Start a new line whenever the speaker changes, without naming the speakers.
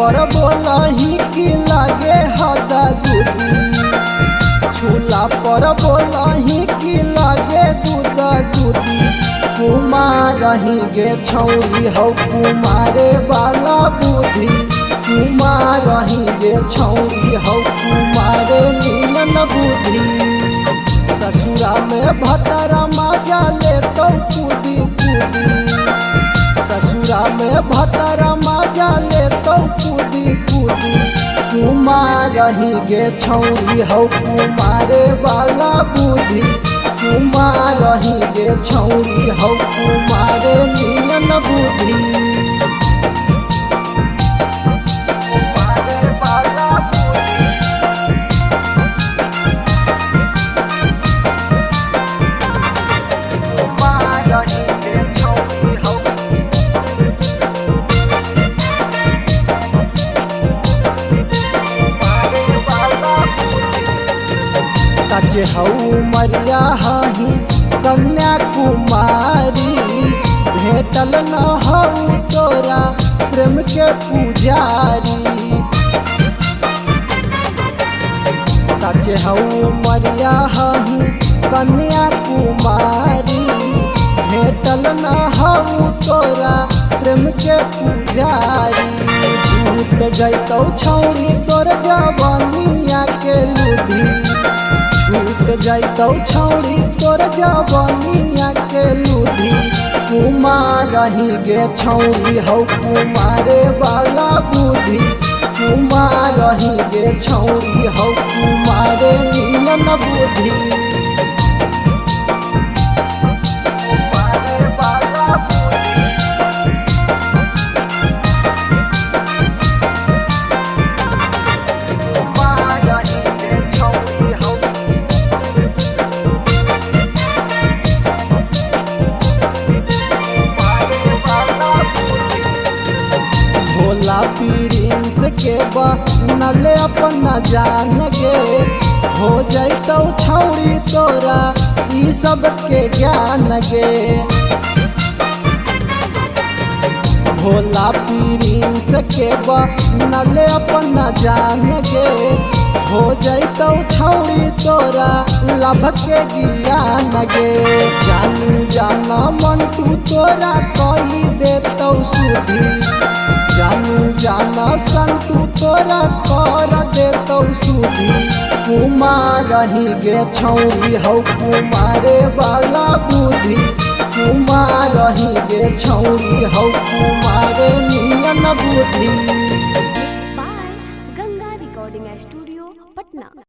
पर बोलही कि लागे हदा गुदी, झूला पर बोलही कि लागे दूधा गुदी। कुमार रही गे छौरी हौ कुमारे वाला बुद्धि, कुमार रही गे छौरी हौ कुमारे नीलन बुद्धि। ससुरा में भतरा मजा ले तो कूदी कूदी, ससुरा में भतरा मजा ले तो कूदी कूदी। कुमार रही गे छौरी हौ कुमारे वाला बुद्धि, कुमार रही गे छौरी हौ कुमारे नीलन बुद्धि। कुमारे वाला बुद्धि, कुमार रही गे छौरी हौ कुमारे वाला बुद्धि। कचे हौ मरिया हही कन्याकुमारी, भेटल न हौ तोरा प्रेम के पुजारी। कचे हौ मरिया हही कन्याकुमारी, भेटल न हौ तोरा प्रेम के पुजारी। झूठ जैतौ छौरी तोर जवानिया के लूधी, छूट जैतौ छौरी तोर जवानिया के लूधी। कुमार रही गे छौरी हौ कुमारे वाला बुद्धि, कुमार रही गे छौरी हौ कुमारे नीलन बुद्धि। कुमारे वाला बुद्धि, कुमार रही गे छौरी हौ भोला प्रिंस के बनल अपना जान गे, हो जैतौ छौरी तोरा ई सब के ज्ञान गे। भोला प्रिंस के बनल अपना जान गे, हो जैतौ छौरी तोरा लभ के ज्ञान गे। जानू जाना मंटू तोरा कही देतौ सुधी, जानू जाना संतू तोरा कर देतौ सुधी। कुमार रही गे छौरी हौ कुमारे वाला बुद्धि, कुमार रही गे छौरी हौ कुमारे नीलन बुद्धि।
Ganga recording studio Patna.